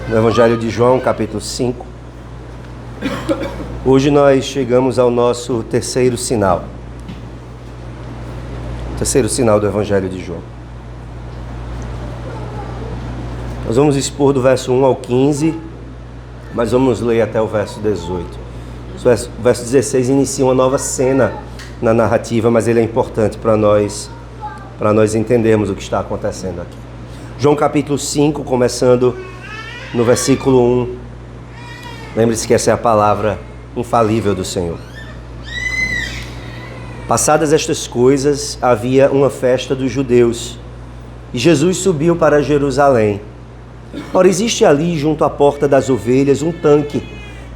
no Evangelho de João, capítulo 5. Hoje nós chegamos ao nosso terceiro sinal. Terceiro sinal do Evangelho de João. Nós vamos expor do verso 1 ao 15, mas vamos ler até o verso 18. O verso 16 inicia uma nova cena na narrativa, mas ele é importante para nós entendermos o que está acontecendo aqui. João capítulo 5, começando no versículo 1. Lembre-se que essa é a palavra infalível do Senhor. Passadas estas coisas, havia uma festa dos judeus, e Jesus subiu para Jerusalém. Ora, existe ali, junto à porta das ovelhas, um tanque,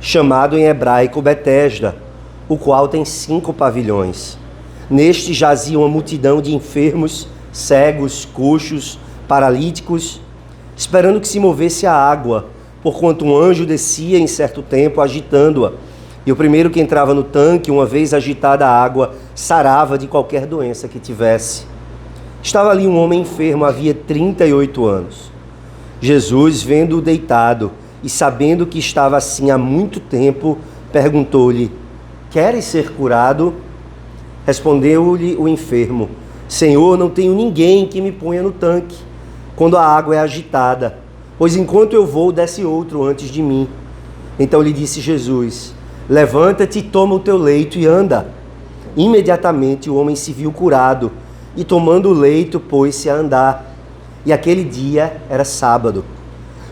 chamado em hebraico Betesda, o qual tem 5 pavilhões. Neste jazia uma multidão de enfermos, cegos, coxos, paralíticos, esperando que se movesse a água, porquanto um anjo descia em certo tempo, agitando-a. E o primeiro que entrava no tanque, uma vez agitada a água, sarava de qualquer doença que tivesse. Estava ali um homem enfermo, havia 38 anos. Jesus, vendo-o deitado e sabendo que estava assim há muito tempo, perguntou-lhe: queres ser curado? Respondeu-lhe o enfermo: Senhor, não tenho ninguém que me ponha no tanque quando a água é agitada, pois enquanto eu vou, desce outro antes de mim. Então lhe disse Jesus: levanta-te, toma o teu leito e anda. Imediatamente o homem se viu curado e, tomando o leito, pôs-se a andar. E aquele dia era sábado.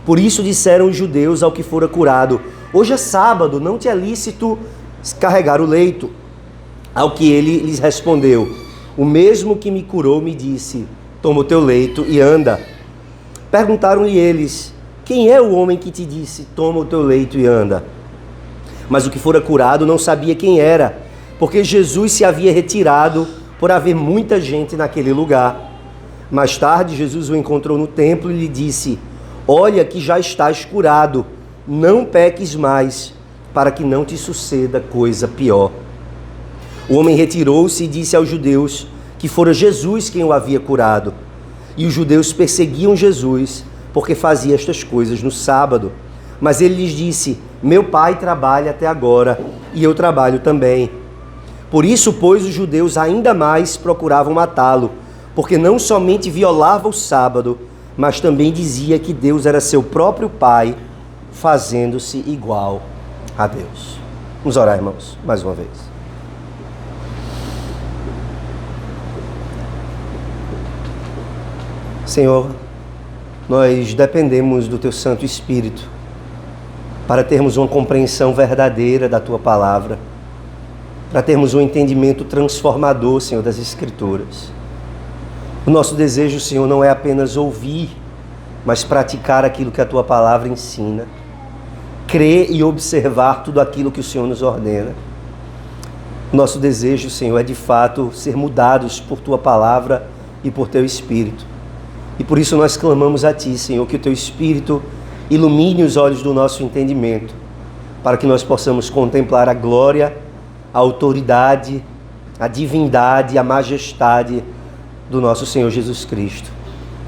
Por isso disseram os judeus ao que fora curado: hoje é sábado, não te é lícito carregar o leito. Ao que ele lhes respondeu: o mesmo que me curou me disse: toma o teu leito e anda. Perguntaram-lhe eles: quem é o homem que te disse: toma o teu leito e anda? Mas o que fora curado não sabia quem era, porque Jesus se havia retirado por haver muita gente naquele lugar. Mais tarde, Jesus o encontrou no templo e lhe disse: olha que já estás curado, não peques mais, para que não te suceda coisa pior. O homem retirou-se e disse aos judeus que fora Jesus quem o havia curado. E os judeus perseguiam Jesus, porque fazia estas coisas no sábado. Mas ele lhes disse: meu pai trabalha até agora, e eu trabalho também. Por isso, pois, os judeus ainda mais procuravam matá-lo, porque não somente violava o sábado, mas também dizia que Deus era seu próprio pai, fazendo-se igual a Deus. Vamos orar, irmãos, mais uma vez. Senhor, nós dependemos do Teu Santo Espírito para termos uma compreensão verdadeira da Tua Palavra, para termos um entendimento transformador, Senhor, das Escrituras. O nosso desejo, Senhor, não é apenas ouvir, mas praticar aquilo que a Tua Palavra ensina, crer e observar tudo aquilo que o Senhor nos ordena. O nosso desejo, Senhor, é de fato ser mudados por Tua Palavra e por Teu Espírito. E por isso nós clamamos a Ti, Senhor, que o Teu Espírito ilumine os olhos do nosso entendimento, para que nós possamos contemplar a glória, a autoridade, a divindade, a majestade do nosso Senhor Jesus Cristo,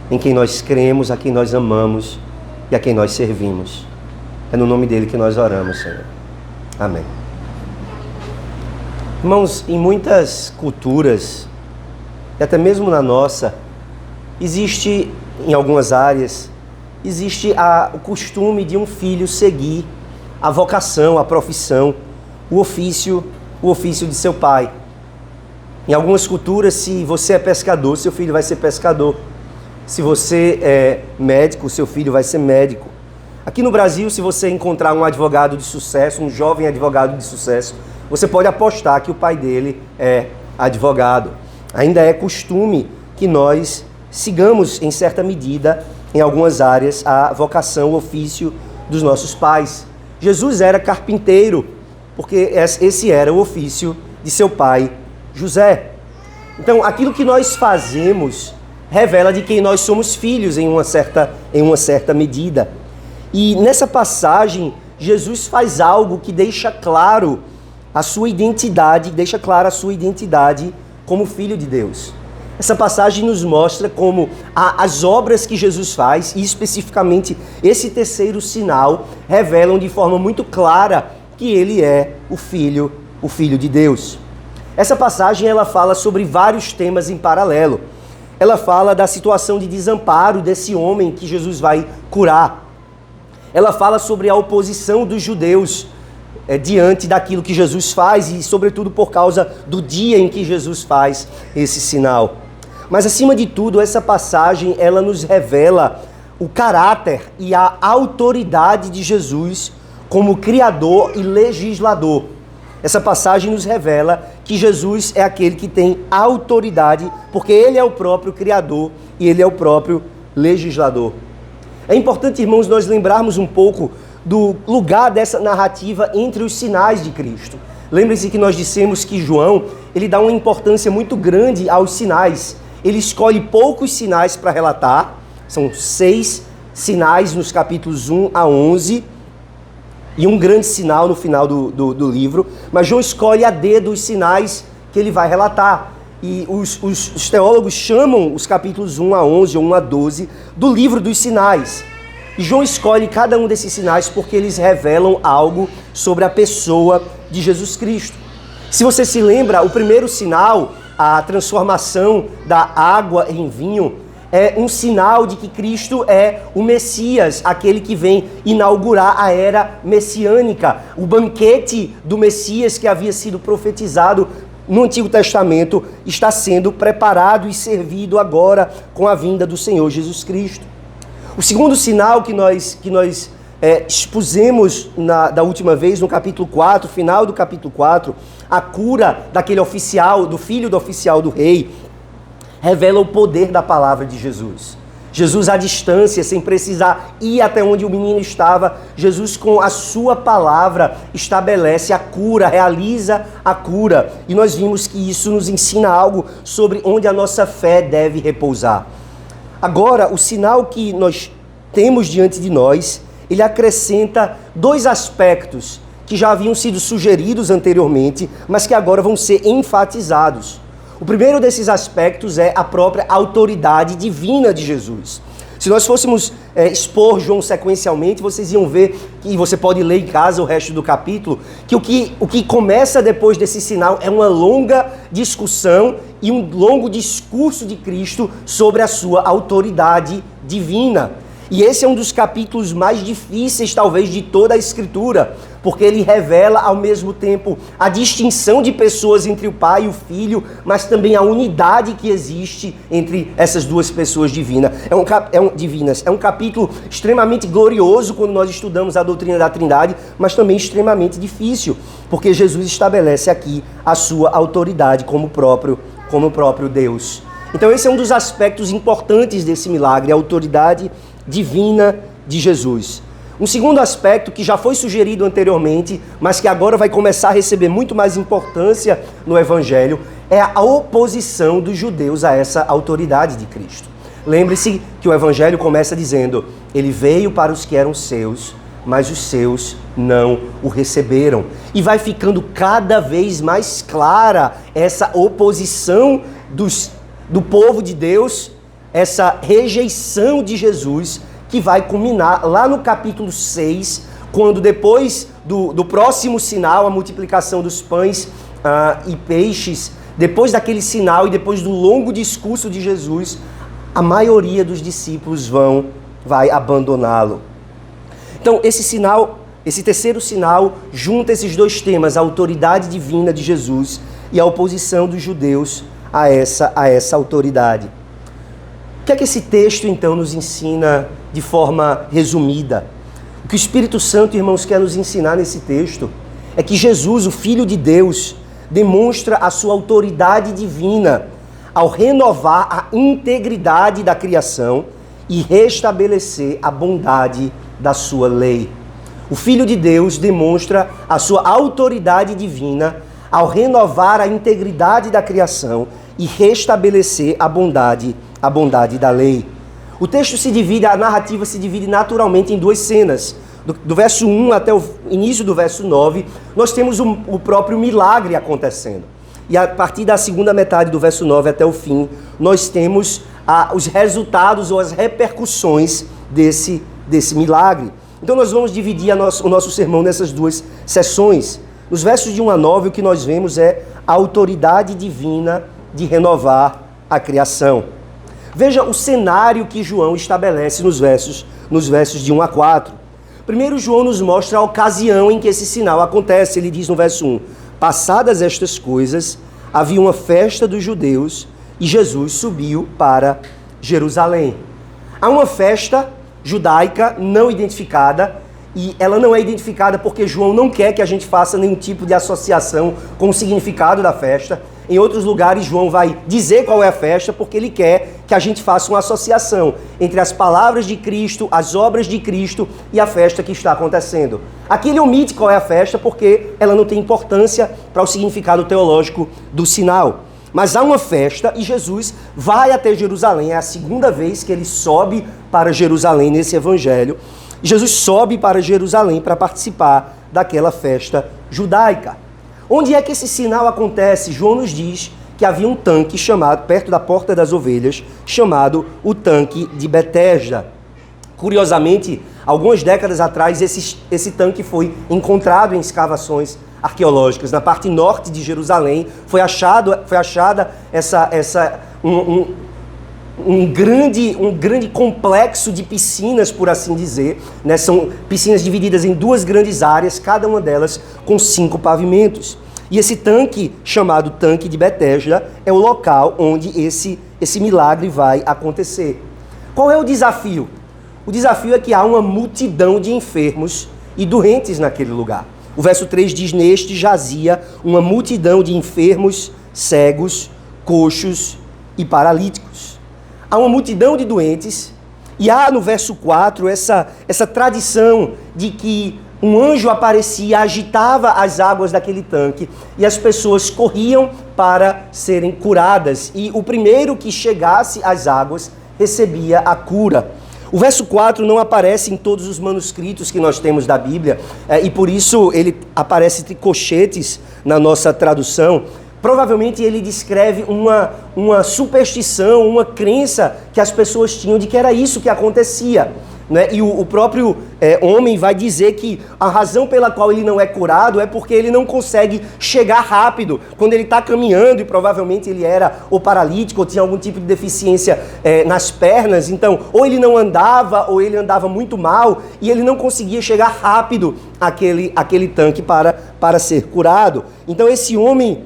em quem nós cremos, a quem nós amamos e a quem nós servimos. É no nome dele que nós oramos, Senhor. Amém. Irmãos, em muitas culturas, e até mesmo na nossa, existe, em algumas áreas, existe o costume de um filho seguir a vocação, a profissão, o ofício de seu pai. Em algumas culturas, se você é pescador, seu filho vai ser pescador. Se você é médico, seu filho vai ser médico. Aqui no Brasil, se você encontrar um advogado de sucesso, um jovem advogado de sucesso, você pode apostar que o pai dele é advogado. Ainda é costume que nós sigamos, em certa medida, em algumas áreas, a vocação, o ofício dos nossos pais. Jesus era carpinteiro, porque esse era o ofício de seu pai, José. Então, aquilo que nós fazemos revela de quem nós somos filhos em uma certa medida. E nessa passagem, Jesus faz algo que deixa clara a sua identidade como filho de Deus. Essa passagem nos mostra como as obras que Jesus faz, e especificamente esse terceiro sinal, revelam de forma muito clara que ele é o Filho de Deus. Essa passagem ela fala sobre vários temas em paralelo. Ela fala da situação de desamparo desse homem que Jesus vai curar. Ela fala sobre a oposição dos judeus diante daquilo que Jesus faz e, sobretudo, por causa do dia em que Jesus faz esse sinal. Mas, acima de tudo, essa passagem ela nos revela o caráter e a autoridade de Jesus como Criador e legislador. Essa passagem nos revela que Jesus é aquele que tem autoridade, porque ele é o próprio Criador e ele é o próprio legislador. É importante, irmãos, nós lembrarmos um pouco do lugar dessa narrativa entre os sinais de Cristo. Lembrem-se que nós dissemos que João, ele dá uma importância muito grande aos sinais. Ele escolhe poucos sinais para relatar, são 6 sinais nos capítulos 1 a 11, e um grande sinal no final do livro, mas João escolhe a dedo os sinais que ele vai relatar. E os teólogos chamam os capítulos 1 a 11 ou 1 a 12 do livro dos sinais. E João escolhe cada um desses sinais porque eles revelam algo sobre a pessoa de Jesus Cristo. Se você se lembra, o primeiro sinal, a transformação da água em vinho, é um sinal de que Cristo é o Messias, aquele que vem inaugurar a era messiânica. O banquete do Messias que havia sido profetizado no Antigo Testamento está sendo preparado e servido agora com a vinda do Senhor Jesus Cristo. O segundo sinal que nós expusemos da última vez, no capítulo 4, final do capítulo 4, a cura daquele oficial, do filho do oficial do rei, revela o poder da palavra de Jesus. Jesus à distância, sem precisar ir até onde o menino estava, Jesus com a sua palavra estabelece a cura, realiza a cura. E nós vimos que isso nos ensina algo sobre onde a nossa fé deve repousar. Agora, o sinal que nós temos diante de nós, ele acrescenta 2 aspectos que já haviam sido sugeridos anteriormente, mas que agora vão ser enfatizados. O primeiro desses aspectos é a própria autoridade divina de Jesus. Se nós fôssemos expor João sequencialmente, vocês iam ver, e você pode ler em casa o resto do capítulo, que o que começa depois desse sinal é uma longa discussão e um longo discurso de Cristo sobre a sua autoridade divina. E esse é um dos capítulos mais difíceis, talvez, de toda a Escritura, porque ele revela, ao mesmo tempo, a distinção de pessoas entre o Pai e o Filho, mas também a unidade que existe entre essas duas pessoas divinas. É um capítulo extremamente glorioso quando nós estudamos a doutrina da Trindade, mas também extremamente difícil, porque Jesus estabelece aqui a sua autoridade como o próprio Deus. Então esse é um dos aspectos importantes desse milagre, a autoridade divina de Jesus. Um segundo aspecto que já foi sugerido anteriormente, mas que agora vai começar a receber muito mais importância no Evangelho, é a oposição dos judeus a essa autoridade de Cristo. Lembre-se que o Evangelho começa dizendo: ele veio para os que eram seus, mas os seus não o receberam. E vai ficando cada vez mais clara essa oposição do povo de Deus, essa rejeição de Jesus, que vai culminar lá no capítulo 6, quando depois do próximo sinal, a multiplicação dos pães e peixes, depois daquele sinal e depois do longo discurso de Jesus, a maioria dos discípulos vai abandoná-lo. Então, esse terceiro sinal junta esses dois temas, a autoridade divina de Jesus e a oposição dos judeus a essa autoridade. O que é que esse texto, então, nos ensina de forma resumida? O que o Espírito Santo, irmãos, quer nos ensinar nesse texto é que Jesus, o Filho de Deus, demonstra a sua autoridade divina ao renovar a integridade da criação e restabelecer a bondade da sua lei. O Filho de Deus demonstra a sua autoridade divina ao renovar a integridade da criação e restabelecer a bondade da lei. O texto a narrativa se divide naturalmente em duas cenas. Do verso 1 até o início do verso 9, nós temos o próprio milagre acontecendo. E a partir da segunda metade do verso 9 até o fim, nós temos os resultados ou as repercussões desse milagre. Então nós vamos dividir o nosso sermão nessas duas sessões. Nos versos de 1 a 9, o que nós vemos é a autoridade divina de renovar a criação. Veja o cenário que João estabelece nos versos de 1 a 4. Primeiro, João nos mostra a ocasião em que esse sinal acontece. Ele diz no verso 1, passadas estas coisas, havia uma festa dos judeus e Jesus subiu para Jerusalém. Há uma festa judaica não identificada, e ela não é identificada porque João não quer que a gente faça nenhum tipo de associação com o significado da festa. Em outros lugares, João vai dizer qual é a festa porque ele quer que a gente faça uma associação entre as palavras de Cristo, as obras de Cristo e a festa que está acontecendo. Aqui ele omite qual é a festa porque ela não tem importância para o significado teológico do sinal. Mas há uma festa e Jesus vai até Jerusalém. É a segunda vez que ele sobe para Jerusalém nesse evangelho. Jesus sobe para Jerusalém para participar daquela festa judaica. Onde é que esse sinal acontece? João nos diz que havia um tanque chamado, perto da Porta das Ovelhas, chamado o Tanque de Betesda. Curiosamente, algumas décadas atrás, esse tanque foi encontrado em escavações arqueológicas. Na parte norte de Jerusalém foi achada um grande complexo de piscinas, por assim dizer, né? São piscinas divididas em duas grandes áreas, cada uma delas com 5 pavimentos. E esse tanque, chamado Tanque de Betesda, é o local onde esse milagre vai acontecer. Qual é o desafio? O desafio é que há uma multidão de enfermos e doentes naquele lugar. O verso 3 diz, neste jazia uma multidão de enfermos, cegos, coxos e paralíticos. Há uma multidão de doentes, e há no verso 4 essa tradição de que um anjo aparecia, agitava as águas daquele tanque, e as pessoas corriam para serem curadas, e o primeiro que chegasse às águas recebia a cura. O verso 4 não aparece em todos os manuscritos que nós temos da Bíblia, e por isso ele aparece entre colchetes na nossa tradução. Provavelmente ele descreve uma superstição, uma crença que as pessoas tinham de que era isso que acontecia, né? E o próprio homem vai dizer que a razão pela qual ele não é curado é porque ele não consegue chegar rápido quando ele está caminhando, e provavelmente ele era ou paralítico ou tinha algum tipo de deficiência nas pernas. Então, ou ele não andava ou ele andava muito mal e ele não conseguia chegar rápido àquele tanque para ser curado. Então esse homem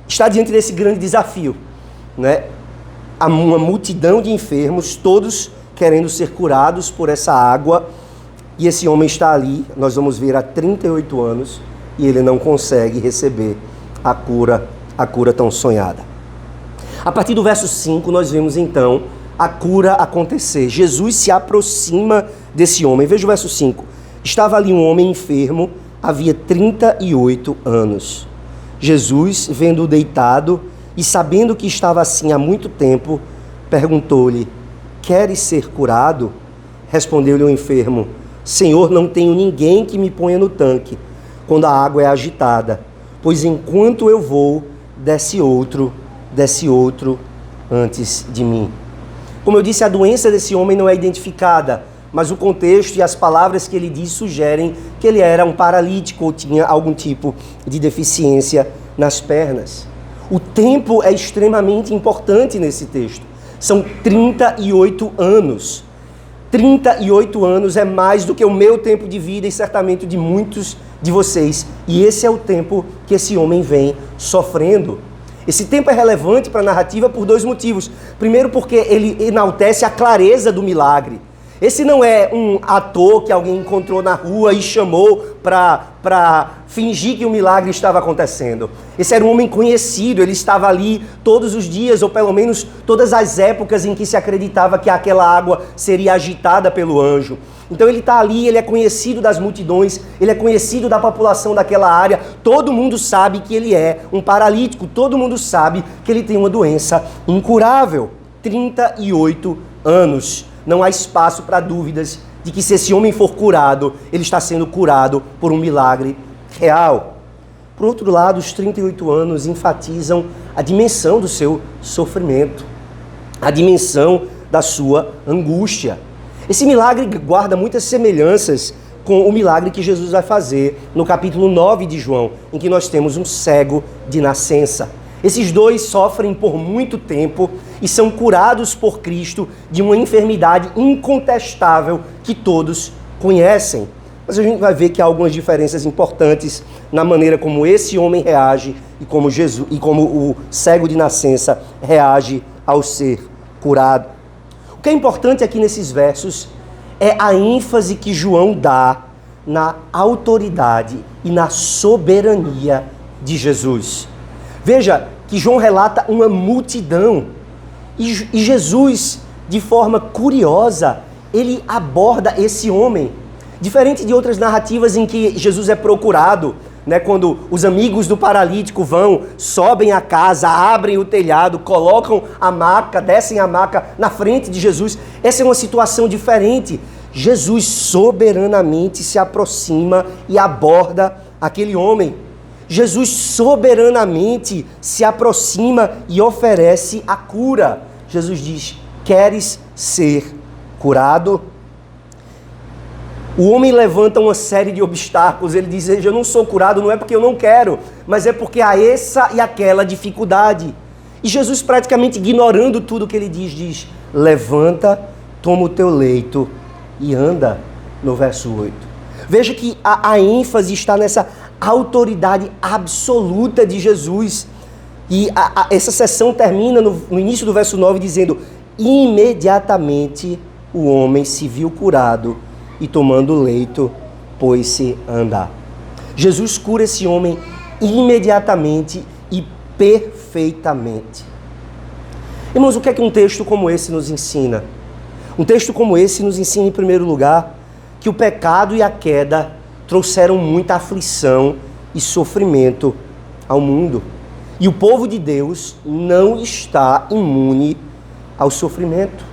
está diante desse grande desafio, né? Há uma multidão de enfermos, todos querendo ser curados por essa água, e esse homem está ali, nós vamos ver, há 38 anos, e ele não consegue receber a cura tão sonhada. A partir do verso 5, nós vemos então a cura acontecer. Jesus se aproxima desse homem. Veja o verso 5. Estava ali um homem enfermo, havia 38 anos. Jesus, vendo-o deitado e sabendo que estava assim há muito tempo, perguntou-lhe, queres ser curado? Respondeu-lhe o enfermo, Senhor, não tenho ninguém que me ponha no tanque quando a água é agitada, pois enquanto eu vou, desce outro antes de mim. Como eu disse, a doença desse homem não é identificada, mas o contexto e as palavras que ele diz sugerem que ele era um paralítico ou tinha algum tipo de deficiência nas pernas. O tempo é extremamente importante nesse texto. São 38 anos. 38 anos é mais do que o meu tempo de vida e certamente de muitos de vocês. E esse é o tempo que esse homem vem sofrendo. Esse tempo é relevante para a narrativa por 2 motivos. Primeiro, porque ele enaltece a clareza do milagre. Esse não é um ator que alguém encontrou na rua e chamou para fingir que o milagre estava acontecendo. Esse era um homem conhecido, ele estava ali todos os dias, ou pelo menos todas as épocas em que se acreditava que aquela água seria agitada pelo anjo. Então ele está ali, ele é conhecido das multidões, ele é conhecido da população daquela área, todo mundo sabe que ele é um paralítico, todo mundo sabe que ele tem uma doença incurável. 38 anos. Não há espaço para dúvidas de que se esse homem for curado, ele está sendo curado por um milagre real. Por outro lado, os 38 anos enfatizam a dimensão do seu sofrimento, a dimensão da sua angústia. Esse milagre guarda muitas semelhanças com o milagre que Jesus vai fazer no capítulo 9 de João, em que nós temos um cego de nascença. Esses dois sofrem por muito tempo e são curados por Cristo de uma enfermidade incontestável que todos conhecem. Mas a gente vai ver que há algumas diferenças importantes na maneira como esse homem reage e como o cego de nascença reage ao ser curado. O que é importante aqui nesses versos é a ênfase que João dá na autoridade e na soberania de Jesus. Veja que João relata uma multidão e Jesus, de forma curiosa, ele aborda esse homem. Diferente de outras narrativas em que Jesus é procurado, quando os amigos do paralítico sobem a casa, abrem o telhado, colocam a maca, descem a maca na frente de Jesus. Essa é uma situação diferente. Jesus soberanamente se aproxima e aborda aquele homem. Jesus soberanamente se aproxima e oferece a cura. Jesus diz: queres ser curado? O homem levanta uma série de obstáculos. Ele diz: eu não sou curado, não é porque eu não quero, mas é porque há essa e aquela dificuldade. E Jesus, praticamente ignorando tudo que ele diz: levanta, toma o teu leito e anda, no verso 8. Veja que a ênfase está nessa autoridade absoluta de Jesus. E essa sessão termina no início do verso 9 dizendo: imediatamente o homem se viu curado e tomando o leito, pôs-se a andar. Jesus cura esse homem imediatamente e perfeitamente. Irmãos, o que é que um texto como esse nos ensina? Um texto como esse nos ensina, em primeiro lugar, que o pecado e a queda trouxeram muita aflição e sofrimento ao mundo. E o povo de Deus não está imune ao sofrimento.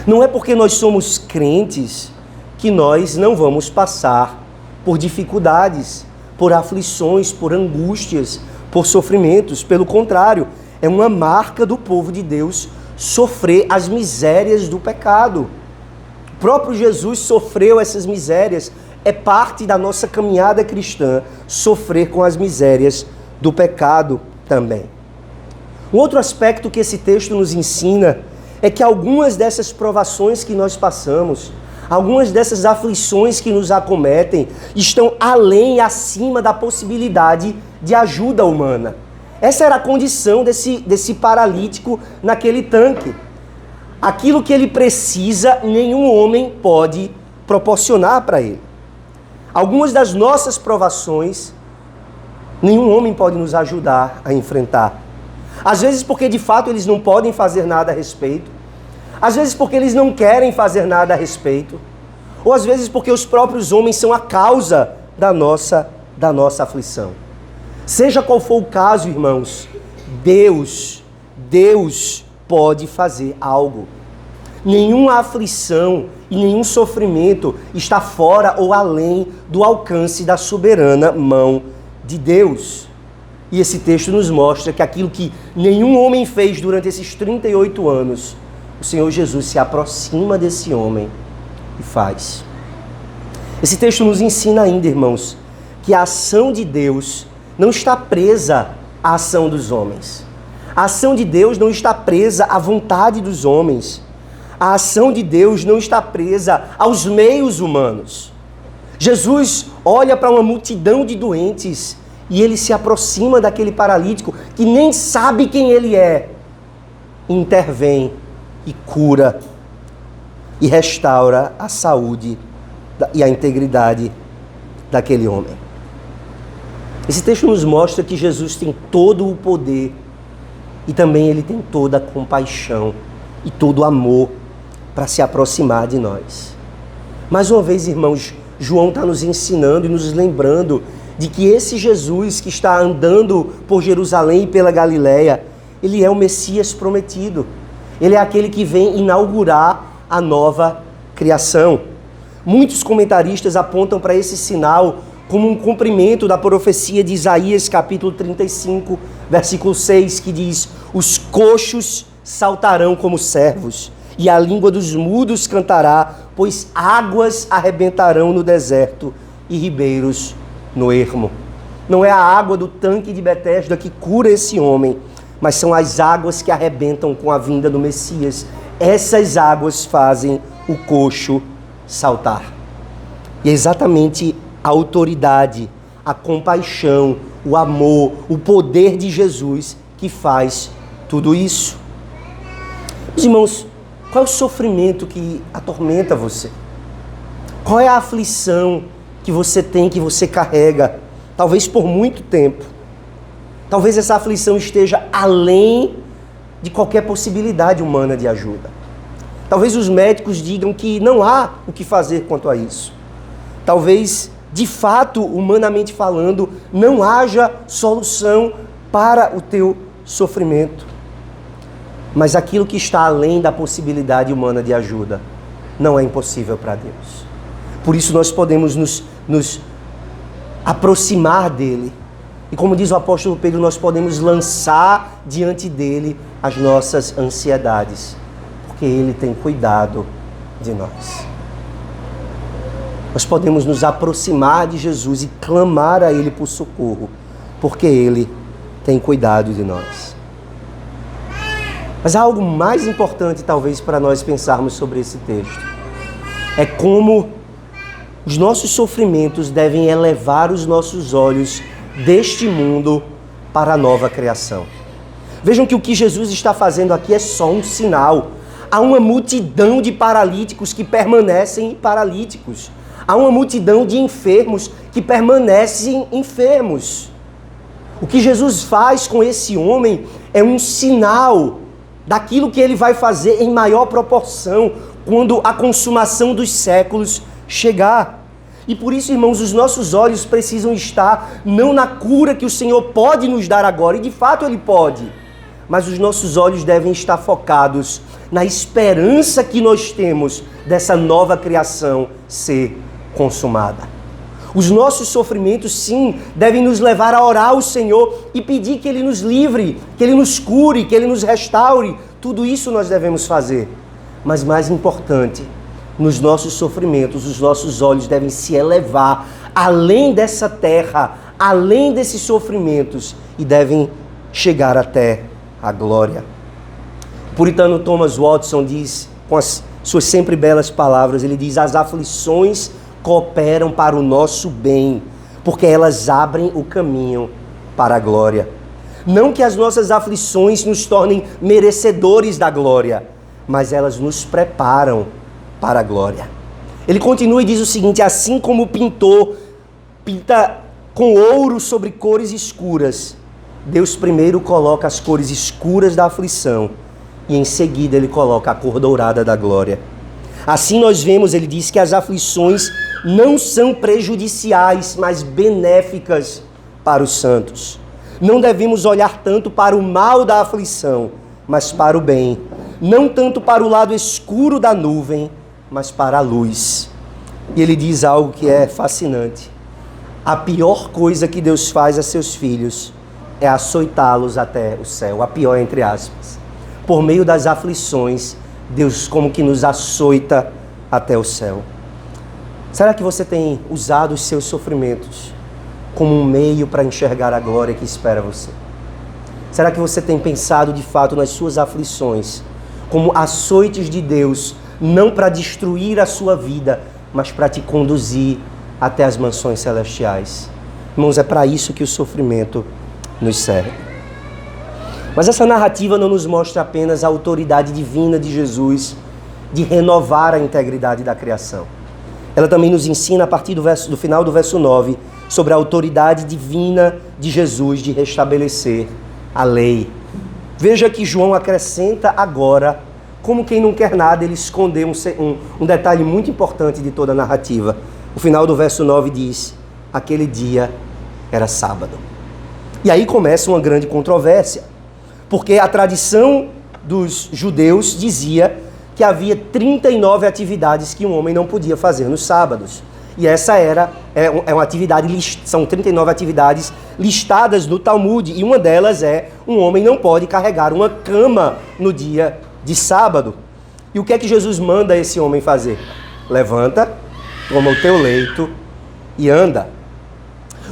Não é porque nós somos crentes que nós não vamos passar por dificuldades, por aflições, por angústias, por sofrimentos. Pelo contrário, é uma marca do povo de Deus sofrer as misérias do pecado. O próprio Jesus sofreu essas misérias. É parte da nossa caminhada cristã sofrer com as misérias do pecado também. Um outro aspecto que esse texto nos ensina é que algumas dessas provações que nós passamos, algumas dessas aflições que nos acometem, estão além e acima da possibilidade de ajuda humana. Essa era a condição desse paralítico naquele tanque. Aquilo que ele precisa, nenhum homem pode proporcionar para ele. Algumas das nossas provações, nenhum homem pode nos ajudar a enfrentar. Às vezes porque de fato eles não podem fazer nada a respeito. Às vezes porque eles não querem fazer nada a respeito. Ou às vezes porque os próprios homens são a causa da nossa aflição. Seja qual for o caso, irmãos, Deus pode fazer algo. Nenhuma aflição e nenhum sofrimento está fora ou além do alcance da soberana mão de Deus. E esse texto nos mostra que aquilo que nenhum homem fez durante esses 38 anos, o Senhor Jesus se aproxima desse homem e faz. Esse texto nos ensina ainda, irmãos, que a ação de Deus não está presa à ação dos homens. A ação de Deus não está presa à vontade dos homens. A ação de Deus não está presa aos meios humanos. Jesus olha para uma multidão de doentes e ele se aproxima daquele paralítico que nem sabe quem ele é. Intervém e cura e restaura a saúde e a integridade daquele homem. Esse texto nos mostra que Jesus tem todo o poder e também ele tem toda a compaixão e todo o amor para se aproximar de nós. Mais uma vez, irmãos, João está nos ensinando e nos lembrando de que esse Jesus que está andando por Jerusalém e pela Galileia, ele é o Messias prometido. Ele é aquele que vem inaugurar a nova criação. Muitos comentaristas apontam para esse sinal como um cumprimento da profecia de Isaías, capítulo 35, versículo 6, que diz: os coxos saltarão como servos, e a língua dos mudos cantará, pois águas arrebentarão no deserto e ribeiros no ermo. Não é a água do tanque de Betesda que cura esse homem, mas são as águas que arrebentam com a vinda do Messias. Essas águas fazem o coxo saltar. E é exatamente a autoridade, a compaixão, o amor, o poder de Jesus que faz tudo isso. Meus irmãos, qual é o sofrimento que atormenta você? Qual é a aflição que você tem, que você carrega, talvez por muito tempo? Talvez essa aflição esteja além de qualquer possibilidade humana de ajuda. Talvez os médicos digam que não há o que fazer quanto a isso. Talvez, de fato, humanamente falando, não haja solução para o teu sofrimento. Mas aquilo que está além da possibilidade humana de ajuda não é impossível para Deus. Por isso nós podemos nos aproximar dele. E como diz o apóstolo Pedro, nós podemos lançar diante dele as nossas ansiedades, porque ele tem cuidado de nós. Nós podemos nos aproximar de Jesus e clamar a ele por socorro, porque ele tem cuidado de nós. Mas há algo mais importante, talvez, para nós pensarmos sobre esse texto. É como os nossos sofrimentos devem elevar os nossos olhos deste mundo para a nova criação. Vejam que o que Jesus está fazendo aqui é só um sinal. Há uma multidão de paralíticos que permanecem paralíticos. Há uma multidão de enfermos que permanecem enfermos. O que Jesus faz com esse homem é um sinal daquilo que ele vai fazer em maior proporção quando a consumação dos séculos chegar. E por isso, irmãos, os nossos olhos precisam estar não na cura que o Senhor pode nos dar agora, e de fato Ele pode, mas os nossos olhos devem estar focados na esperança que nós temos dessa nova criação ser consumada. Os nossos sofrimentos, sim, devem nos levar a orar ao Senhor e pedir que Ele nos livre, que Ele nos cure, que Ele nos restaure. Tudo isso nós devemos fazer. Mas mais importante, nos nossos sofrimentos, os nossos olhos devem se elevar além dessa terra, além desses sofrimentos, e devem chegar até a glória. O puritano Thomas Watson diz, com as suas sempre belas palavras, ele diz: as aflições cooperam para o nosso bem, porque elas abrem o caminho para a glória. Não que as nossas aflições nos tornem merecedores da glória, mas elas nos preparam para a glória. Ele continua e diz o seguinte: assim como o pintor pinta com ouro sobre cores escuras, Deus primeiro coloca as cores escuras da aflição e em seguida Ele coloca a cor dourada da glória. Assim nós vemos, ele diz, que as aflições não são prejudiciais, mas benéficas para os santos. Não devemos olhar tanto para o mal da aflição, mas para o bem. Não tanto para o lado escuro da nuvem, mas para a luz. E ele diz algo que é fascinante. A pior coisa que Deus faz a seus filhos é açoitá-los até o céu. A pior, entre aspas. Por meio das aflições, Deus como que nos açoita até o céu. Será que você tem usado os seus sofrimentos como um meio para enxergar a glória que espera você? Será que você tem pensado de fato nas suas aflições como açoites de Deus, não para destruir a sua vida, mas para te conduzir até as mansões celestiais? Irmãos, é para isso que o sofrimento nos serve. Mas essa narrativa não nos mostra apenas a autoridade divina de Jesus de renovar a integridade da criação. Ela também nos ensina, a partir do final do verso 9, sobre a autoridade divina de Jesus de restabelecer a lei. Veja que João acrescenta agora, como quem não quer nada, ele escondeu um detalhe muito importante de toda a narrativa. O final do verso 9 diz: aquele dia era sábado. E aí começa uma grande controvérsia, porque a tradição dos judeus dizia que havia 39 atividades que um homem não podia fazer nos sábados. E essa era é uma atividade, são 39 atividades listadas no Talmud, e uma delas é: um homem não pode carregar uma cama no dia de sábado. E o que é que Jesus manda esse homem fazer? Levanta, toma o teu leito e anda.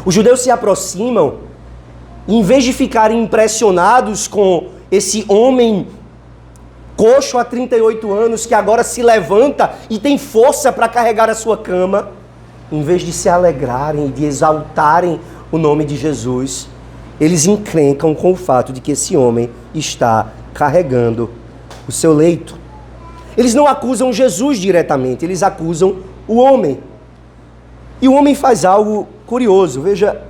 Os judeus se aproximam, e em vez de ficarem impressionados com esse homem coxo há 38 anos, que agora se levanta e tem força para carregar a sua cama, em vez de se alegrarem e de exaltarem o nome de Jesus, eles encrencam com o fato de que esse homem está carregando o seu leito. Eles não acusam Jesus diretamente, eles acusam o homem. E o homem faz algo curioso. Veja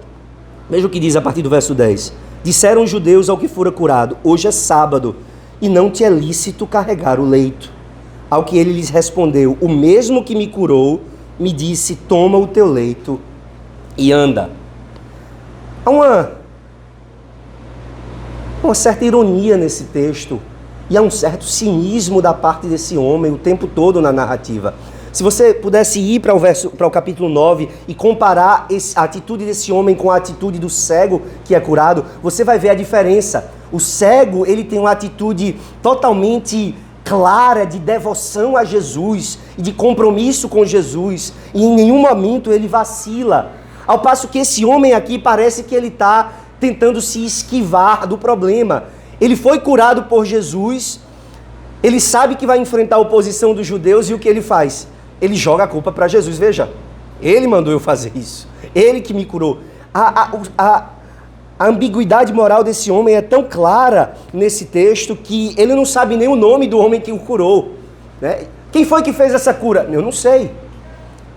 o que diz a partir do verso 10. Disseram os judeus ao que fora curado: hoje é sábado, e não te é lícito carregar o leito. Ao que ele lhes respondeu: o mesmo que me curou me disse: toma o teu leito e anda. Há uma certa ironia nesse texto, e há um certo cinismo da parte desse homem o tempo todo na narrativa. Se você pudesse ir para o capítulo 9 e comparar a atitude desse homem com a atitude do cego que é curado, você vai ver a diferença. O cego, ele tem uma atitude totalmente clara de devoção a Jesus e de compromisso com Jesus, e em nenhum momento ele vacila. Ao passo que esse homem aqui parece que ele está tentando se esquivar do problema. Ele foi curado por Jesus, ele sabe que vai enfrentar a oposição dos judeus, e o que ele faz? Ele joga a culpa para Jesus. Veja, ele mandou eu fazer isso, ele que me curou. A ambiguidade moral desse homem é tão clara nesse texto que ele não sabe nem o nome do homem que o curou, né? Quem foi que fez essa cura? Eu não sei.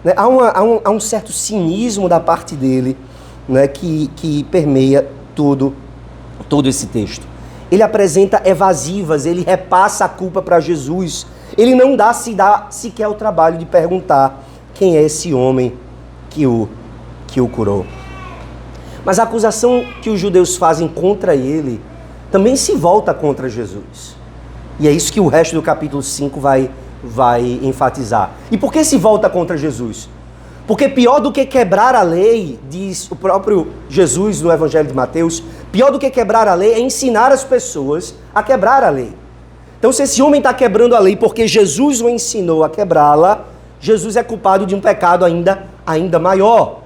Né? Há um certo cinismo da parte dele, né, que permeia todo esse texto. Ele apresenta evasivas, ele repassa a culpa para Jesus. Ele não dá sequer o trabalho de perguntar quem é esse homem que o curou. Mas a acusação que os judeus fazem contra ele também se volta contra Jesus. E é isso que o resto do capítulo 5 vai enfatizar. E por que se volta contra Jesus? Porque pior do que quebrar a lei, diz o próprio Jesus no Evangelho de Mateus, pior do que quebrar a lei é ensinar as pessoas a quebrar a lei. Então, se esse homem está quebrando a lei porque Jesus o ensinou a quebrá-la, Jesus é culpado de um pecado ainda maior.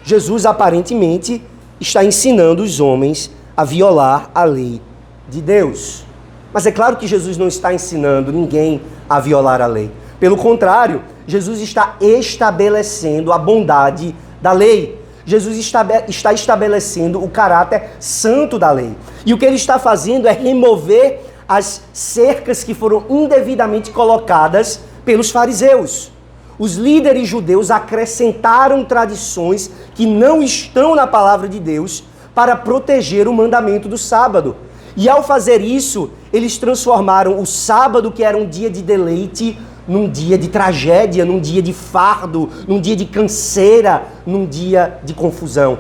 Jesus, aparentemente, está ensinando os homens a violar a lei de Deus. Mas é claro que Jesus não está ensinando ninguém a violar a lei. Pelo contrário, Jesus está estabelecendo a bondade da lei. Jesus está estabelecendo o caráter santo da lei. E o que ele está fazendo é remover as cercas que foram indevidamente colocadas pelos fariseus. Os líderes judeus acrescentaram tradições que não estão na palavra de Deus para proteger o mandamento do sábado. E ao fazer isso, eles transformaram o sábado, que era um dia de deleite, num dia de tragédia, num dia de fardo, num dia de canseira, num dia de confusão.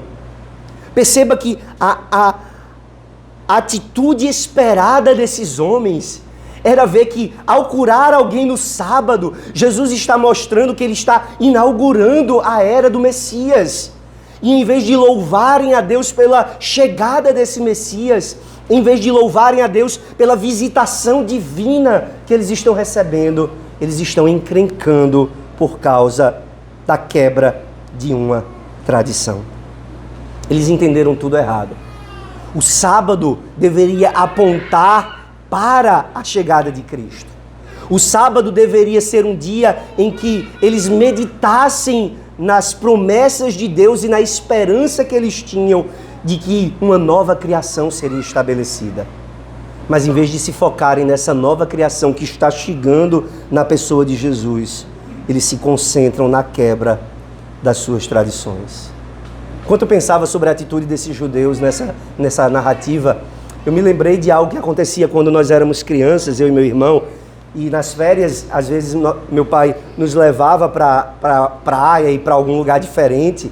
Perceba que a atitude esperada desses homens era ver que, ao curar alguém no sábado, Jesus está mostrando que ele está inaugurando a era do Messias. E em vez de louvarem a Deus pela chegada desse Messias, em vez de louvarem a Deus pela visitação divina que eles estão recebendo, eles estão encrencando por causa da quebra de uma tradição. Eles entenderam tudo errado. O sábado deveria apontar para a chegada de Cristo. O sábado deveria ser um dia em que eles meditassem nas promessas de Deus e na esperança que eles tinham de que uma nova criação seria estabelecida. Mas em vez de se focarem nessa nova criação que está chegando na pessoa de Jesus, eles se concentram na quebra das suas tradições. Enquanto eu pensava sobre a atitude desses judeus nessa narrativa, eu me lembrei de algo que acontecia quando nós éramos crianças, eu e meu irmão, e nas férias, às vezes, meu pai nos levava para a praia e para algum lugar diferente.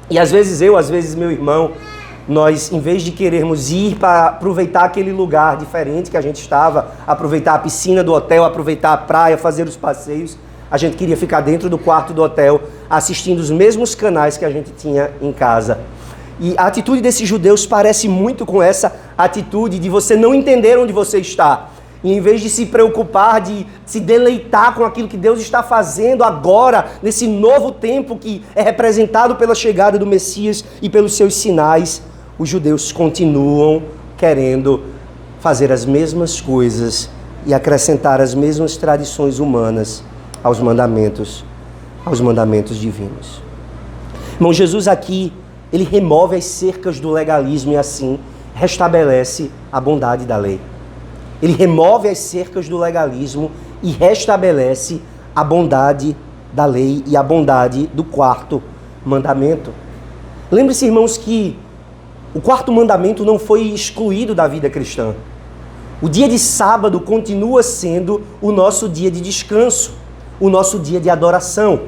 E às vezes às vezes meu irmão, nós, em vez de querermos ir para aproveitar aquele lugar diferente que a gente estava, aproveitar a piscina do hotel, aproveitar a praia, fazer os passeios, A gente queria ficar dentro do quarto do hotel, assistindo os mesmos canais que a gente tinha em casa. E a atitude desses judeus parece muito com essa atitude de você não entender onde você está. E em vez de se preocupar, de se deleitar com aquilo que Deus está fazendo agora, nesse novo tempo que é representado pela chegada do Messias e pelos seus sinais, os judeus continuam querendo fazer as mesmas coisas e acrescentar as mesmas tradições humanas aos mandamentos divinos. Irmão, Jesus aqui, ele remove as cercas do legalismo e assim restabelece a bondade da lei. Ele remove as cercas do legalismo e restabelece a bondade da lei e a bondade do quarto mandamento. Lembre-se, irmãos, que o quarto mandamento não foi excluído da vida cristã. O dia de sábado continua sendo o nosso dia de descanso, o nosso dia de adoração.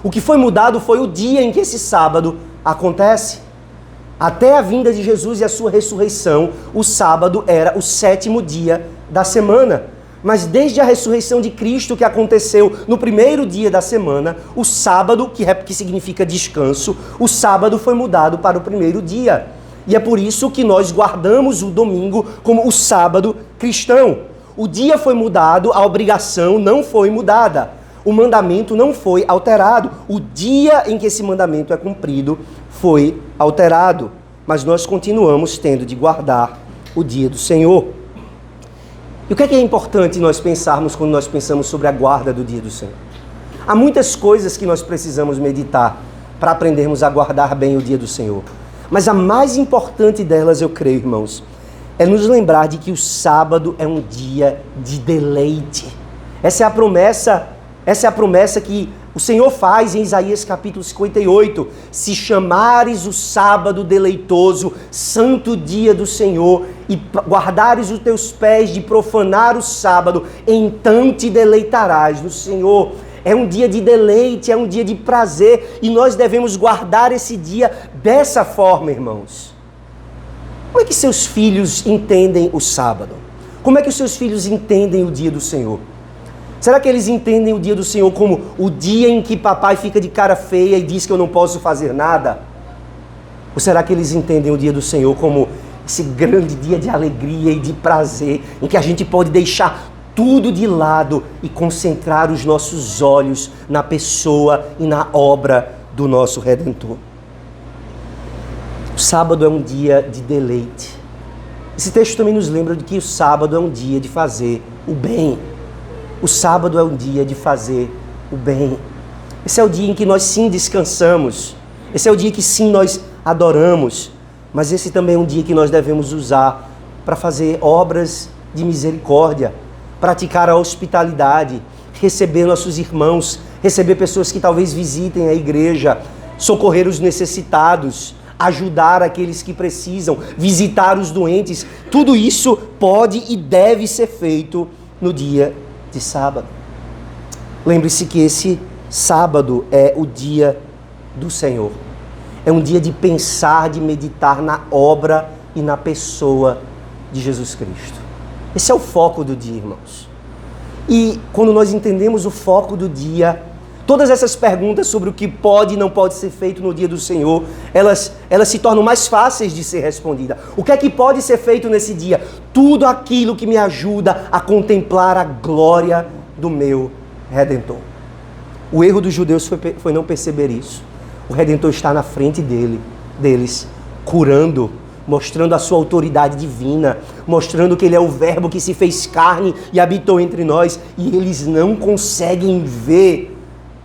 O que foi mudado foi o dia em que esse sábado acontece. Até a vinda de Jesus e a sua ressurreição, o sábado era o 7º dia da semana. Mas desde a ressurreição de Cristo, que aconteceu no primeiro dia da semana, o sábado, que significa descanso, o sábado foi mudado para o primeiro dia. E é por isso que nós guardamos o domingo como o sábado cristão. O dia foi mudado, a obrigação não foi mudada. O mandamento não foi alterado. O dia em que esse mandamento é cumprido foi alterado. Mas nós continuamos tendo de guardar o dia do Senhor. E o que é importante nós pensarmos quando nós pensamos sobre a guarda do dia do Senhor? Há muitas coisas que nós precisamos meditar para aprendermos a guardar bem o dia do Senhor. Mas a mais importante delas, eu creio, irmãos, é nos lembrar de que o sábado é um dia de deleite. Essa é a promessa que o Senhor faz em Isaías capítulo 58. Se chamares o sábado deleitoso, santo dia do Senhor, e guardares os teus pés de profanar o sábado, então te deleitarás no Senhor. É um dia de deleite, é um dia de prazer, e nós devemos guardar esse dia dessa forma, irmãos. Como é que seus filhos entendem o sábado? Como é que os seus filhos entendem o dia do Senhor? Será que eles entendem o dia do Senhor como o dia em que papai fica de cara feia e diz que eu não posso fazer nada? Ou será que eles entendem o dia do Senhor como esse grande dia de alegria e de prazer, em que a gente pode deixar tudo de lado e concentrar os nossos olhos na pessoa e na obra do nosso Redentor? O sábado é um dia de deleite. Esse texto também nos lembra de que o sábado é um dia de fazer o bem. O sábado é um dia de fazer o bem. Esse é o dia em que nós sim descansamos. Esse é o dia que sim nós adoramos. Mas esse também é um dia que nós devemos usar para fazer obras de misericórdia, praticar a hospitalidade, receber nossos irmãos, receber pessoas que talvez visitem a igreja, socorrer os necessitados, ajudar aqueles que precisam, visitar os doentes. Tudo isso pode e deve ser feito no dia de sábado. Lembre-se que esse sábado é o dia do Senhor. É um dia de pensar, de meditar na obra e na pessoa de Jesus Cristo. Esse é o foco do dia, irmãos. E quando nós entendemos o foco do dia, todas essas perguntas sobre o que pode e não pode ser feito no dia do Senhor, elas se tornam mais fáceis de ser respondidas. O que é que pode ser feito nesse dia? Tudo aquilo que me ajuda a contemplar a glória do meu Redentor. O erro dos judeus foi não perceber isso. O Redentor está na frente deles, curando, mostrando a sua autoridade divina, mostrando que Ele é o Verbo que se fez carne e habitou entre nós, e eles não conseguem ver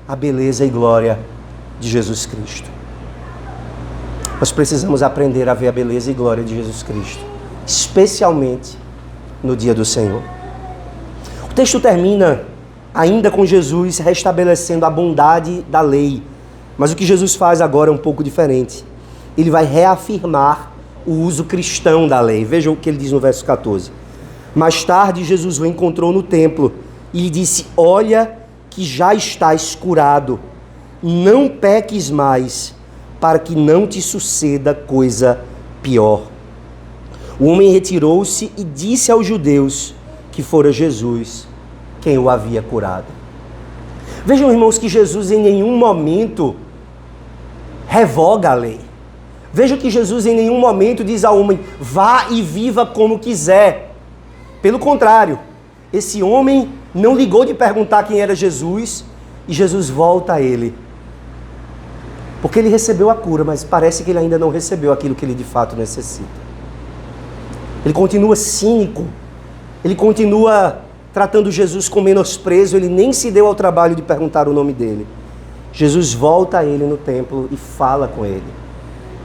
a beleza e glória de Jesus Cristo. Nós precisamos aprender a ver a beleza e glória de Jesus Cristo, especialmente no dia do Senhor. O texto termina ainda com Jesus restabelecendo a bondade da lei, mas o que Jesus faz agora é um pouco diferente. Ele vai reafirmar o uso cristão da lei. Vejam o que ele diz no verso 14. Mais tarde, Jesus o encontrou no templo e lhe disse: olha que já estás curado, não peques mais, para que não te suceda coisa pior. O homem retirou-se e disse aos judeus que fora Jesus quem o havia curado. Vejam, irmãos, que Jesus em nenhum momento revoga a lei. Vejam que Jesus em nenhum momento diz ao homem, vá e viva como quiser. Pelo contrário, esse homem não ligou de perguntar quem era Jesus e Jesus volta a ele. Porque ele recebeu a cura, mas parece que ele ainda não recebeu aquilo que ele de fato necessita. Ele continua cínico, ele continua tratando Jesus com menosprezo, ele nem se deu ao trabalho de perguntar o nome dele. Jesus volta a ele no templo e fala com ele.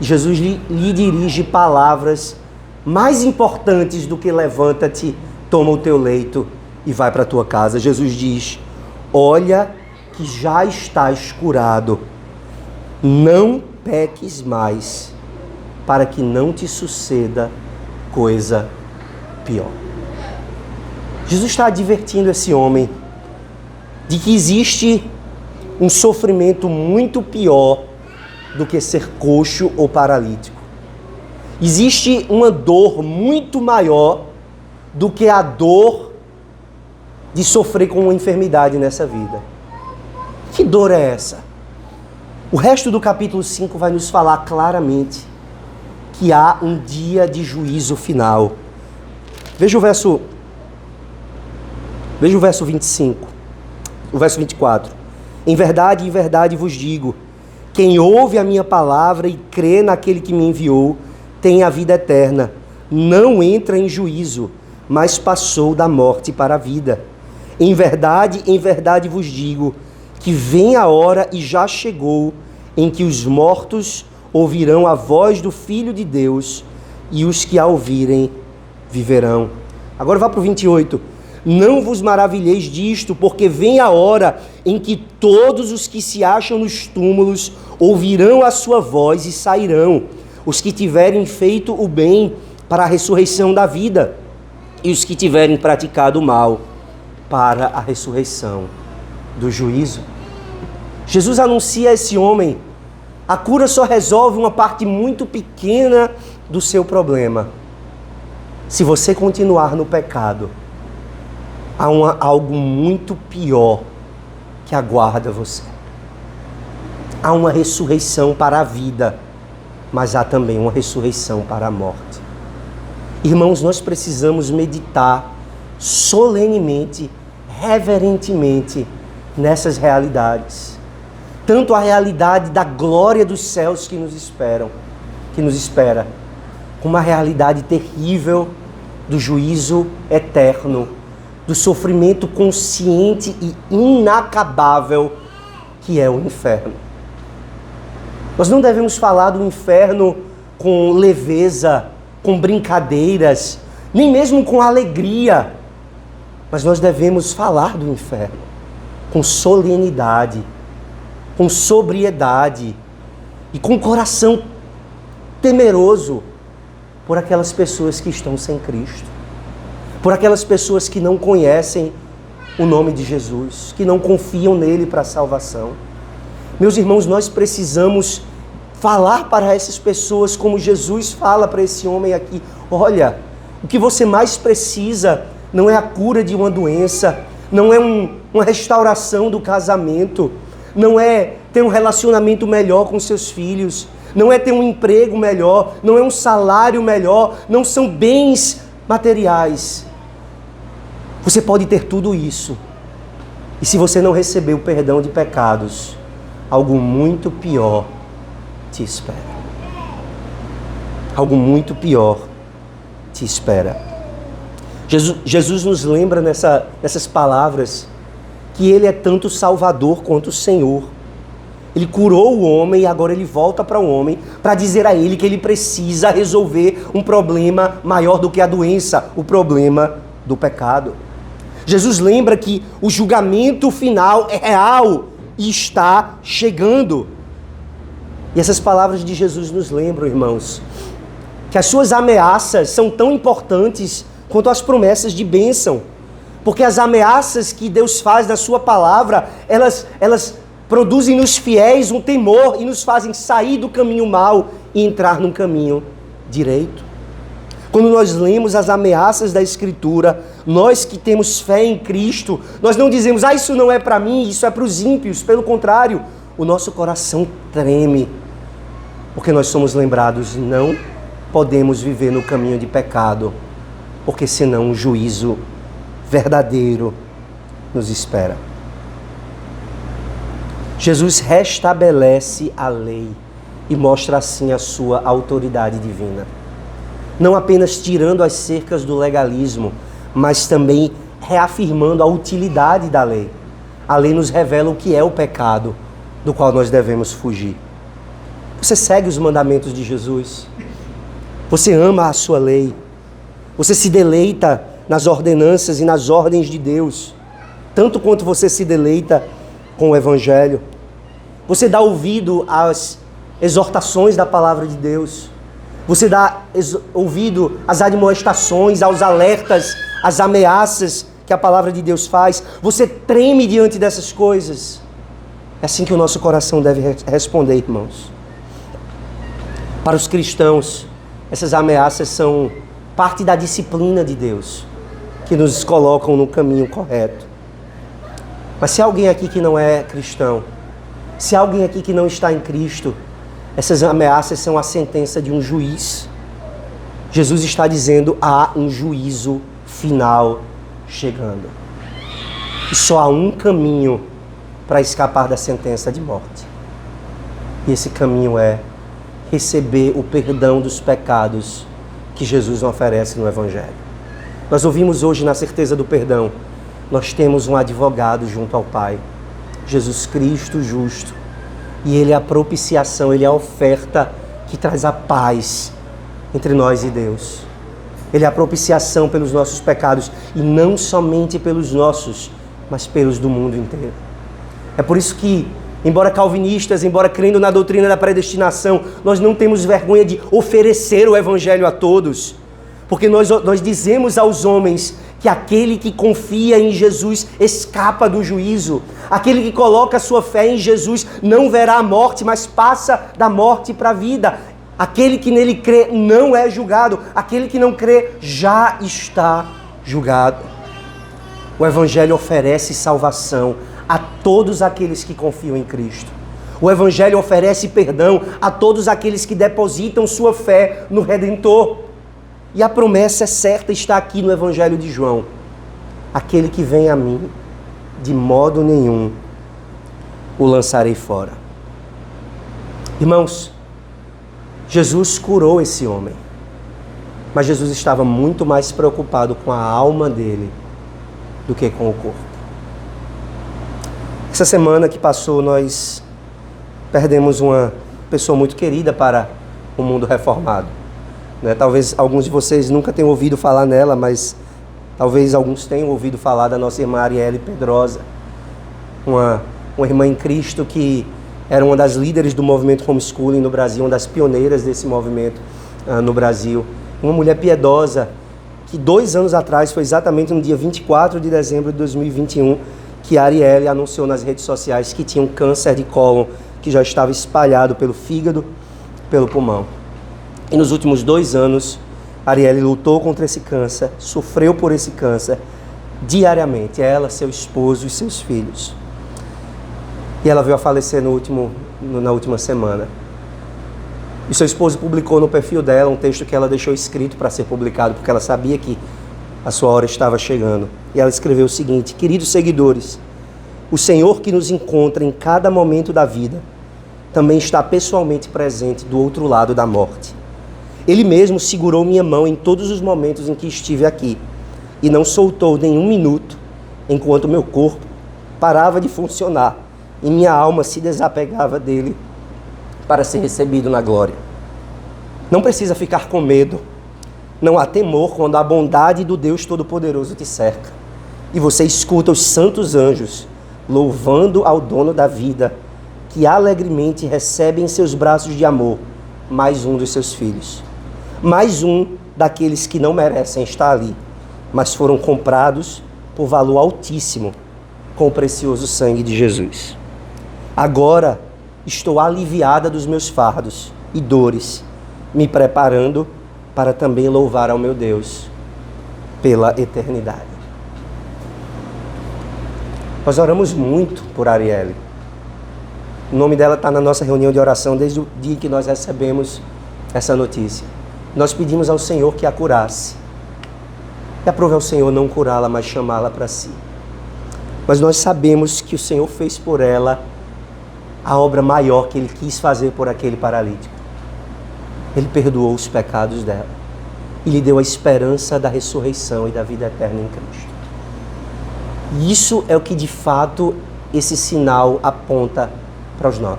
E Jesus lhe dirige palavras mais importantes do que levanta-te, toma o teu leito e vai para a tua casa. Jesus diz, olha que já estás curado, não peques mais, para que não te suceda coisa pior. Jesus está advertindo esse homem de que existe um sofrimento muito pior do que ser coxo ou paralítico. Existe uma dor muito maior do que a dor de sofrer com uma enfermidade nessa vida. Que dor é essa? O resto do capítulo 5 vai nos falar claramente que há um dia de juízo final. Veja o verso 25, o verso 24. Em verdade vos digo, quem ouve a minha palavra e crê naquele que me enviou, tem a vida eterna. Não entra em juízo, mas passou da morte para a vida. Em verdade vos digo, que vem a hora e já chegou, em que os mortos ouvirão a voz do Filho de Deus, e os que a ouvirem viverão. Agora vá para o 28. Não vos maravilheis disto, porque vem a hora em que todos os que se acham nos túmulos ouvirão a sua voz e sairão, os que tiverem feito o bem para a ressurreição da vida, e os que tiverem praticado o mal para a ressurreição do juízo. Jesus anuncia a esse homem, a cura só resolve uma parte muito pequena do seu problema. Se você continuar no pecado, há algo muito pior que aguarda você. Há uma ressurreição para a vida, mas há também uma ressurreição para a morte. Irmãos, nós precisamos meditar solenemente, reverentemente nessas realidades. Tanto a realidade da glória dos céus que nos espera, como a realidade terrível do juízo eterno, do sofrimento consciente e inacabável que é o inferno. Nós não devemos falar do inferno com leveza, com brincadeiras, nem mesmo com alegria, mas nós devemos falar do inferno com solenidade, com sobriedade e com coração temeroso por aquelas pessoas que estão sem Cristo, por aquelas pessoas que não conhecem o nome de Jesus, que não confiam nele para a salvação. Meus irmãos, nós precisamos falar para essas pessoas como Jesus fala para esse homem aqui. Olha, o que você mais precisa não é a cura de uma doença, não é uma restauração do casamento, não é ter um relacionamento melhor com seus filhos, não é ter um emprego melhor, não é um salário melhor, não são bens materiais. Você pode ter tudo isso, e se você não receber o perdão de pecados, algo muito pior te espera. Algo muito pior te espera. Jesus nos lembra nessas palavras que Ele é tanto Salvador quanto Senhor. Ele curou o homem e agora Ele volta para o homem para dizer a ele que ele precisa resolver um problema maior do que a doença, o problema do pecado. Jesus lembra que o julgamento final é real e está chegando. E essas palavras de Jesus nos lembram, irmãos, que as suas ameaças são tão importantes quanto as promessas de bênção. Porque as ameaças que Deus faz na sua palavra, elas produzem nos fiéis um temor e nos fazem sair do caminho mau e entrar num caminho direito. Quando nós lemos as ameaças da Escritura, nós que temos fé em Cristo, nós não dizemos, isso não é para mim, isso é para os ímpios. Pelo contrário, o nosso coração treme, porque nós somos lembrados, não podemos viver no caminho de pecado, porque senão um juízo verdadeiro nos espera. Jesus restabelece a lei e mostra assim a sua autoridade divina. Não apenas tirando as cercas do legalismo, mas também reafirmando a utilidade da lei. A lei nos revela o que é o pecado, do qual nós devemos fugir. Você segue os mandamentos de Jesus? Você ama a sua lei? Você se deleita nas ordenanças e nas ordens de Deus, tanto quanto você se deleita com o Evangelho? Você dá ouvido às exortações da palavra de Deus? Você dá ouvido às admoestações, aos alertas, às ameaças que a palavra de Deus faz? Você treme diante dessas coisas? É assim que o nosso coração deve responder, irmãos. Para os cristãos, essas ameaças são parte da disciplina de Deus, que nos colocam no caminho correto. Mas se há alguém aqui que não é cristão, se há alguém aqui que não está em Cristo, essas ameaças são a sentença de um juiz. Jesus está dizendo, há um juízo final chegando. E só há um caminho para escapar da sentença de morte. E esse caminho é receber o perdão dos pecados que Jesus oferece no Evangelho. Nós ouvimos hoje na certeza do perdão, nós temos um advogado junto ao Pai, Jesus Cristo justo. E Ele é a propiciação, Ele é a oferta que traz a paz entre nós e Deus. Ele é a propiciação pelos nossos pecados, e não somente pelos nossos, mas pelos do mundo inteiro. É por isso que, embora calvinistas, embora crendo na doutrina da predestinação, nós não temos vergonha de oferecer o Evangelho a todos, porque nós dizemos aos homens que aquele que confia em Jesus escapa do juízo. Aquele que coloca a sua fé em Jesus não verá a morte, mas passa da morte para a vida. Aquele que nele crê não é julgado. Aquele que não crê já está julgado. O Evangelho oferece salvação a todos aqueles que confiam em Cristo. O Evangelho oferece perdão a todos aqueles que depositam sua fé no Redentor. E a promessa é certa, está aqui no Evangelho de João. Aquele que vem a mim, de modo nenhum o lançarei fora. Irmãos, Jesus curou esse homem, mas Jesus estava muito mais preocupado com a alma dele do que com o corpo. Essa semana que passou, nós perdemos uma pessoa muito querida para o mundo reformado. Talvez alguns de vocês nunca tenham ouvido falar nela, mas talvez alguns tenham ouvido falar da nossa irmã Arielle Pedrosa, uma irmã em Cristo que era uma das líderes do movimento homeschooling no Brasil, uma das pioneiras desse movimento no Brasil. Uma mulher piedosa que 2 anos atrás, foi exatamente no dia 24 de dezembro de 2021, que a Arielle anunciou nas redes sociais que tinha um câncer de cólon que já estava espalhado pelo fígado, pelo pulmão. E nos últimos 2 anos, Arielle lutou contra esse câncer, sofreu por esse câncer diariamente, ela, seu esposo e seus filhos. E ela veio a falecer na última semana. E seu esposo publicou no perfil dela um texto que ela deixou escrito para ser publicado, porque ela sabia que a sua hora estava chegando. E ela escreveu o seguinte: queridos seguidores, o Senhor que nos encontra em cada momento da vida também está pessoalmente presente do outro lado da morte. Ele mesmo segurou minha mão em todos os momentos em que estive aqui e não soltou nenhum minuto enquanto meu corpo parava de funcionar e minha alma se desapegava dele para ser recebido na glória. Não precisa ficar com medo. Não há temor quando a bondade do Deus Todo-Poderoso te cerca e você escuta os santos anjos louvando ao dono da vida, que alegremente recebe em seus braços de amor mais um dos seus filhos. Mais um daqueles que não merecem estar ali, mas foram comprados por valor altíssimo com o precioso sangue de Jesus. Agora estou aliviada dos meus fardos e dores, me preparando para também louvar ao meu Deus pela eternidade. Nós oramos muito por Arielle. O nome dela está na nossa reunião de oração desde o dia que nós recebemos essa notícia. Nós pedimos ao Senhor que a curasse. E aprove ao Senhor não curá-la, mas chamá-la para si. Mas nós sabemos que o Senhor fez por ela a obra maior que Ele quis fazer por aquele paralítico. Ele perdoou os pecados dela e lhe deu a esperança da ressurreição e da vida eterna em Cristo. E isso é o que de fato esse sinal aponta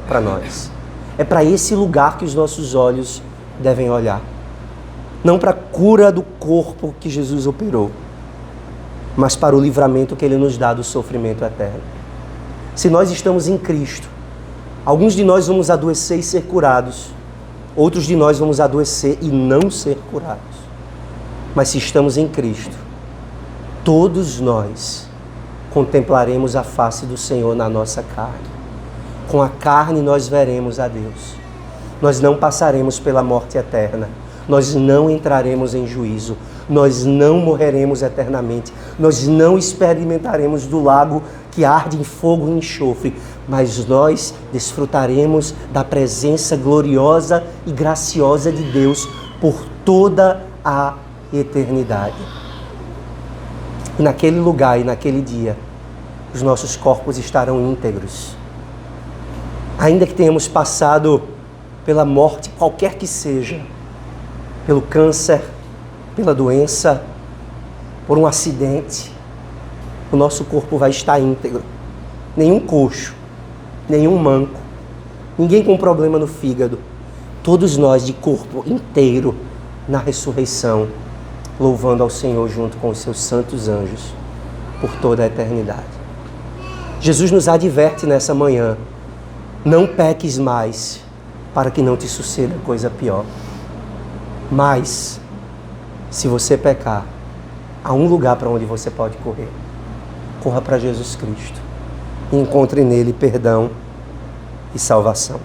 para nós. É para esse lugar que os nossos olhos devem olhar. Não para a cura do corpo que Jesus operou, mas para o livramento que Ele nos dá do sofrimento eterno. Se nós estamos em Cristo, alguns de nós vamos adoecer e ser curados, outros de nós vamos adoecer e não ser curados. Mas se estamos em Cristo, todos nós contemplaremos a face do Senhor na nossa carne. Com a carne nós veremos a Deus. Nós não passaremos pela morte eterna. Nós não entraremos em juízo. Nós não morreremos eternamente. Nós não experimentaremos do lago que arde em fogo e enxofre. Mas nós desfrutaremos da presença gloriosa e graciosa de Deus por toda a eternidade. E naquele lugar e naquele dia, os nossos corpos estarão íntegros. Ainda que tenhamos passado pela morte, qualquer que seja, pelo câncer, pela doença, por um acidente, o nosso corpo vai estar íntegro. Nenhum coxo, nenhum manco, ninguém com problema no fígado. Todos nós de corpo inteiro na ressurreição, louvando ao Senhor junto com os seus santos anjos por toda a eternidade. Jesus nos adverte nessa manhã: não peques mais, para que não te suceda coisa pior. Mas, se você pecar, há um lugar para onde você pode correr. Corra para Jesus Cristo e encontre nele perdão e salvação.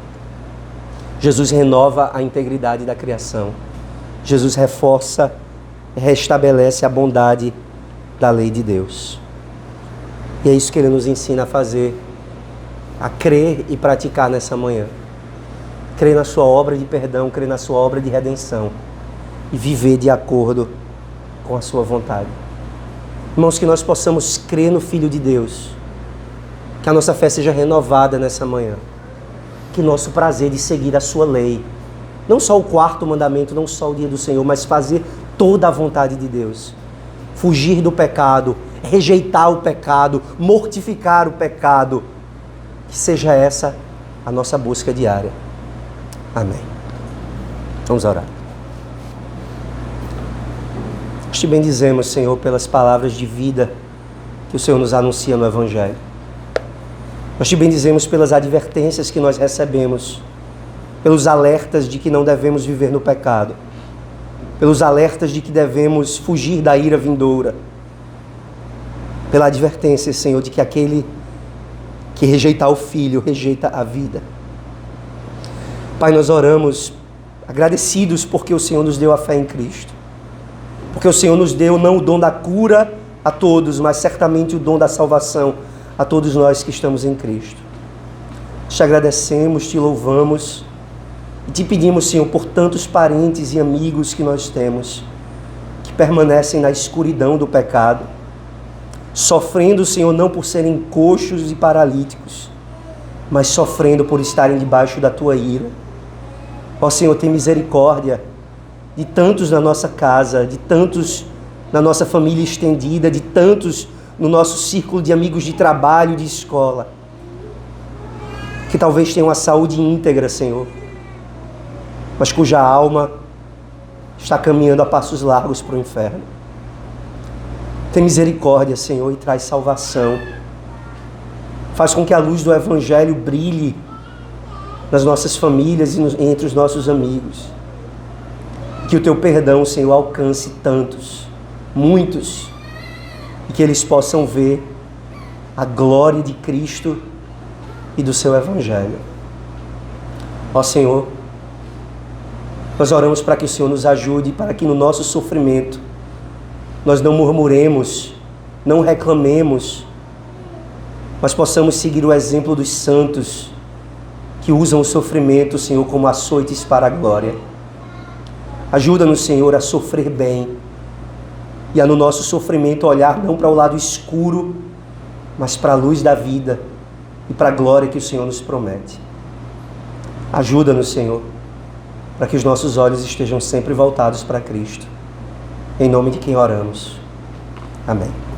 Jesus renova a integridade da criação. Jesus reforça e restabelece a bondade da lei de Deus. E é isso que Ele nos ensina a fazer, a crer e praticar nessa manhã. Crer na sua obra de perdão, crer na sua obra de redenção e viver de acordo com a sua vontade. Irmãos, que nós possamos crer no Filho de Deus, que a nossa fé seja renovada nessa manhã, que nosso prazer de seguir a sua lei, não só o quarto mandamento, não só o dia do Senhor, mas fazer toda a vontade de Deus, fugir do pecado, rejeitar o pecado, mortificar o pecado, que seja essa a nossa busca diária. Amém. Vamos orar. Nós te bendizemos, Senhor, pelas palavras de vida que o Senhor nos anuncia no Evangelho. Nós te bendizemos pelas advertências que nós recebemos, pelos alertas de que não devemos viver no pecado, pelos alertas de que devemos fugir da ira vindoura, pela advertência, Senhor, de que aquele que rejeitar o Filho, rejeita a vida. Pai, nós oramos agradecidos porque o Senhor nos deu a fé em Cristo. Porque o Senhor nos deu não o dom da cura a todos, mas certamente o dom da salvação a todos nós que estamos em Cristo. Te agradecemos, te louvamos e te pedimos, Senhor, por tantos parentes e amigos que nós temos, que permanecem na escuridão do pecado, sofrendo, Senhor, não por serem coxos e paralíticos, mas sofrendo por estarem debaixo da Tua ira. Ó Senhor, tem misericórdia de tantos na nossa casa, de tantos na nossa família estendida, de tantos no nosso círculo de amigos de trabalho, de escola, que talvez tenham a saúde íntegra, Senhor, mas cuja alma está caminhando a passos largos para o inferno. Tem misericórdia, Senhor, e traz salvação. Faz com que a luz do Evangelho brilhe nas nossas famílias e entre os nossos amigos. Que o Teu perdão, Senhor, alcance tantos, muitos, e que eles possam ver a glória de Cristo e do Seu Evangelho. Ó Senhor, Nós oramos para que o Senhor nos ajude, para que no nosso sofrimento nós não murmuremos, não reclamemos, mas possamos seguir o exemplo dos santos que usam o sofrimento, Senhor, como açoites para a glória. Ajuda-nos, Senhor, a sofrer bem e a no nosso sofrimento olhar não para o lado escuro, mas para a luz da vida e para a glória que o Senhor nos promete. Ajuda-nos, Senhor, para que os nossos olhos estejam sempre voltados para Cristo. Em nome de quem oramos. Amém.